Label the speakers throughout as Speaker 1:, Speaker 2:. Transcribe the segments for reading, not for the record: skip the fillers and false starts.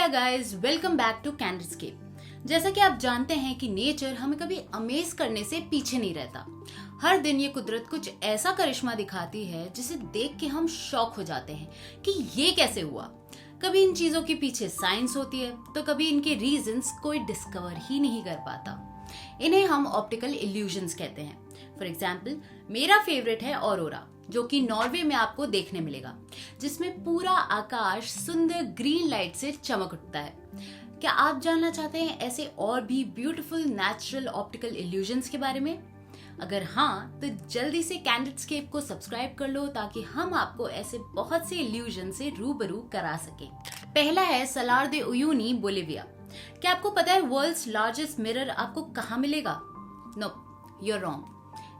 Speaker 1: Hi guys, welcome back to Candidscape. जैसा कि आप जानते हैं कि नेचर हमें कभी अमेज करने से पीछे नहीं रहता। हर दिन ये कुदरत कुछ ऐसा करिश्मा दिखाती है जिसे देख के हम शॉक हो जाते हैं कि ये कैसे हुआ। कभी इन चीजों के पीछे साइंस होती है तो कभी इनके रीजंस कोई डिस्कवर ही नहीं कर पाता। इन्हें हम ऑप्टिकल इल्यूजन्स कहते हैं। फॉर एग्जाम्पल, मेरा फेवरेट है ऑरोरा, जो कि नॉर्वे में आपको देखने मिलेगा, जिसमें पूरा आकाश सुंदर ग्रीन लाइट से चमक उठता है। क्या आप जानना चाहते हैं ऐसे और भी ब्यूटीफुल नेचुरल ऑप्टिकल इल्यूजन्स के बारे में? अगर हाँ, तो जल्दी से कैंडिडस्केप को सब्सक्राइब कर लो ताकि हम आपको ऐसे बहुत से इल्यूजन से रूबरू करा सके। पहला है सलार दे उयूनी, बोलिविया। क्या आपको पता है वर्ल्ड्स लार्जेस्ट मिरर आपको कहाँ मिलेगा? No, you're wrong.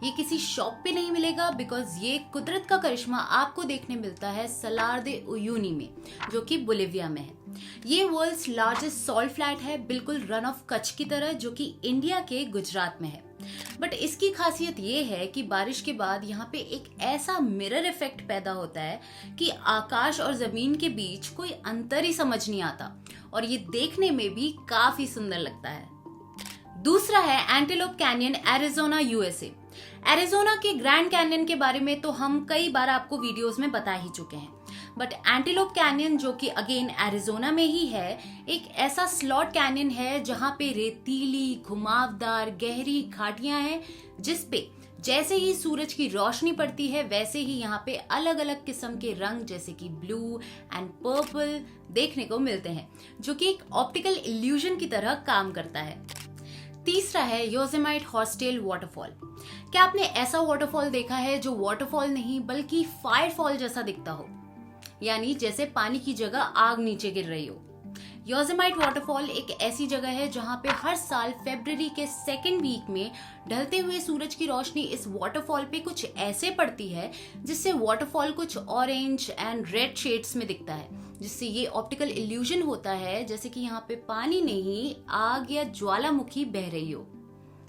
Speaker 1: ये किसी शॉप पे नहीं मिलेगा, बिकॉज ये कुदरत का करिश्मा आपको देखने मिलता है सलार दे उयूनी में, जो कि बोलिविया में है। ये वर्ल्ड्स लार्जेस्ट सॉल्ट फ्लैट है, बिल्कुल रन ऑफ कच्छ की तरह, जो कि इंडिया के गुजरात में है। बट इसकी खासियत ये है कि बारिश के बाद यहाँ पे एक ऐसा मिरर इफेक्ट पैदा होता है कि आकाश और जमीन के बीच कोई अंतर ही समझ नहीं आता, और ये देखने में भी काफी सुंदर लगता है। दूसरा है antelope canyon, Arizona, USA. Arizona के ग्रैंड कैनियन के बारे में तो हम कई बार आपको वीडियोस में बता ही चुके हैं, बट एंटेलोप कैनियन, जो कि अगेन एरिजोना में ही है, एक ऐसा स्लॉट कैनियन है जहां पे रेतीली, घुमावदार, गहरी घाटियां हैं, जिसपे जैसे ही सूरज की रोशनी पड़ती है वैसे ही यहाँ पे अलग अलग किस्म के रंग जैसे कि ब्लू एंड पर्पल देखने को मिलते हैं, जो कि एक ऑप्टिकल इल्यूजन की तरह काम करता है। तीसरा है योसेमाइट हॉर्सटेल वाटरफॉल। क्या आपने ऐसा वाटरफॉल देखा है जो वाटरफॉल नहीं बल्कि फायरफॉल जैसा दिखता हो, यानी जैसे पानी की जगह आग नीचे गिर रही हो? योसेमाइट वाटरफॉल एक ऐसी जगह है जहां पे हर साल फरवरी के सेकेंड वीक में ढलते हुए सूरज की रोशनी इस वाटरफॉल पे कुछ ऐसे पड़ती है जिससे वाटरफॉल कुछ ऑरेंज एंड रेड शेड्स में दिखता है, जिससे ये ऑप्टिकल इल्यूजन होता है जैसे कि यहाँ पे पानी नहीं, आग या ज्वालामुखी बह रही हो।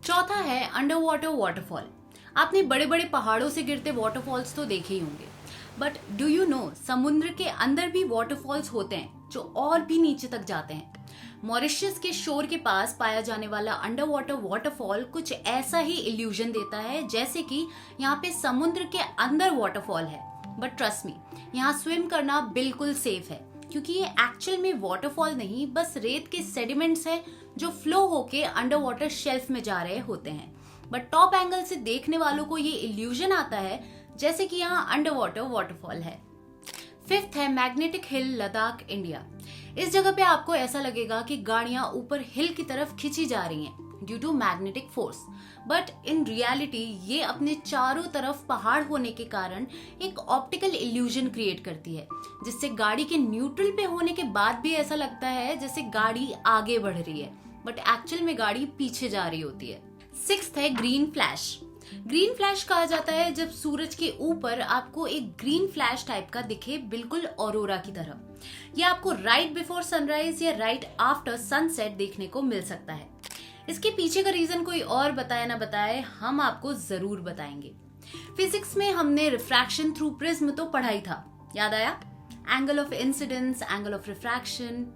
Speaker 1: चौथा है अंडर वाटर वाटरफॉल। आपने बड़े बड़े पहाड़ों से गिरते वाटरफॉल्स तो देखे ही होंगे, बट डू यू नो समुद्र के अंदर भी वाटरफॉल्स होते हैं जो और भी नीचे तक जाते हैं। मॉरिशस के शोर के पास पाया जाने वाला अंडर वाटर वाटरफॉल कुछ ऐसा ही इल्यूजन देता है जैसे कि यहाँ पे समुद्र के अंदर वाटरफॉल है। बट ट्रस्ट मी, यहाँ स्विम करना बिल्कुल सेफ है, क्योंकि ये एक्चुअल में वाटरफॉल नहीं, बस रेत के सेडिमेंट्स है जो फ्लो होके अंडर वाटर शेल्फ में जा रहे होते हैं। बट टॉप एंगल से देखने वालों को ये इल्यूजन आता है जैसे कि यहाँ अंडर वाटर वाटरफॉल है। फिफ्थ है मैग्नेटिक हिल, लद्दाख, इंडिया। इस जगह पे आपको ऐसा लगेगा कि गाड़ियां ऊपर हिल की तरफ खिंची जा रही हैं due to magnetic force, but in reality ये अपने चारों तरफ पहाड़ होने के कारण एक ऑप्टिकल इल्यूजन क्रिएट करती है, जिससे गाड़ी के न्यूट्रल पे होने के बाद भी ऐसा लगता है जैसे गाड़ी आगे बढ़ रही है, बट एक्चुअल में गाड़ी पीछे जा रही होती है। सिक्स्थ है ग्रीन फ्लैश। ग्रीन फ्लैश कहा जाता है जब सूरज के ऊपर आपको एक ग्रीन फ्लैश टाइप का दिखे, बिल्कुल ऑरोरा की तरह। यह आपको राइट बिफोर सनराइज या राइट आफ्टर सनसेट देखने को मिल सकता है। इसके पीछे का रीजन कोई और बताए ना बताए, हम आपको जरूर बताएंगे। फिजिक्स में हमने रिफ्रैक्शन थ्रू प्रिज्म तो पढ़ा ही था, याद आया? Angle of incidence, angle of refraction,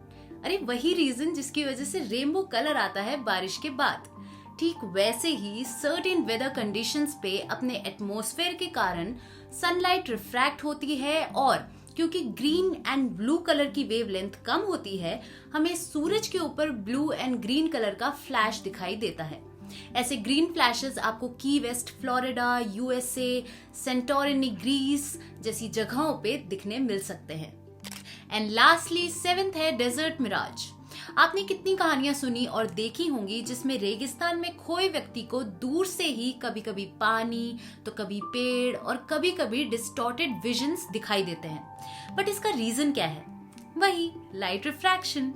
Speaker 1: अरे वही रीजन जिसकी वजह से रेनबो कलर आता है बारिश के बाद। ठीक वैसे ही सर्टेन वेदर कंडीशंस पे अपने एटमॉस्फेयर के कारण सनलाइट रिफ्रैक्ट होती है, और क्योंकि ग्रीन एंड ब्लू कलर की वेवलेंथ कम होती है, हमें सूरज के ऊपर ब्लू एंड ग्रीन कलर का फ्लैश दिखाई देता है। ऐसे ग्रीन फ्लैशेस आपको की west Florida, USA, Santorini, Greece जैसी जगहों पे दिखने मिल सकते हैं। एंड लास्टली सेवेंथ है डेजर्ट मिराज। आपने कितनी कहानियां सुनी और देखी होंगी जिसमें रेगिस्तान में खोए व्यक्ति को दूर से ही कभी कभी पानी तो कभी पेड़ और कभी कभी डिस्टॉर्टेड विजन्स दिखाई देते हैं। बट इसका रीजन क्या है? वही लाइट रिफ्रैक्शन।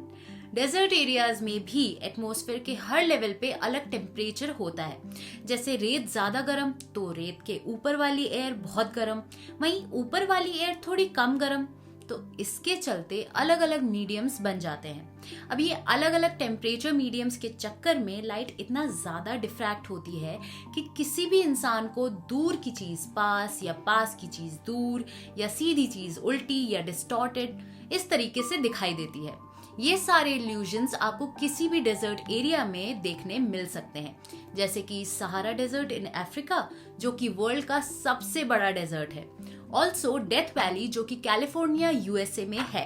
Speaker 1: डेजर्ट एरियाज में भी एटमॉस्फेयर के हर लेवल पे अलग टेम्परेचर होता है। जैसे रेत ज्यादा गर्म तो रेत के ऊपर वाली एयर बहुत गर्म, वहीं ऊपर वाली एयर थोड़ी कम गर्म, तो इसके चलते अलग अलग मीडियम्स बन जाते हैं। अब ये अलग अलग टेम्परेचर मीडियम्स के चक्कर में लाइट इतना ज्यादा डिफ्रैक्ट होती है कि किसी भी इंसान को दूर की चीज पास या पास की चीज दूर या सीधी चीज उल्टी या डिस्टॉर्टेड इस तरीके से दिखाई देती है। ये सारे इल्यूजन्स आपको किसी भी डेजर्ट एरिया में देखने मिल सकते हैं, जैसे कि सहारा डेजर्ट इन अफ्रीका, जो कि वर्ल्ड का सबसे बड़ा डेजर्ट है। ऑल्सो डेथ वैली, जो कि कैलिफोर्निया यूएसए में है।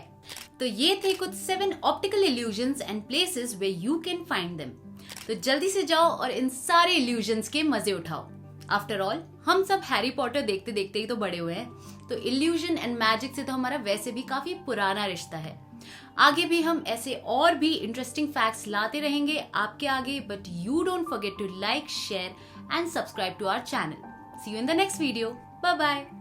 Speaker 1: तो ये थे कुछ 7 optical illusions and places where you can find them. तो जल्दी से जाओ और इन सारे इल्यूजन्स के मजे उठाओ। आफ्टर ऑल हम सब हैरी पॉटर देखते देखते ही तो बड़े हुए हैं, तो इल्यूजन एंड मैजिक से तो हमारा वैसे भी काफी पुराना रिश्ता है। आगे भी हम ऐसे और भी इंटरेस्टिंग फैक्ट्स लाते रहेंगे आपके आगे, but you don't forget to like, share and subscribe to our channel. See you in the next video. Bye bye.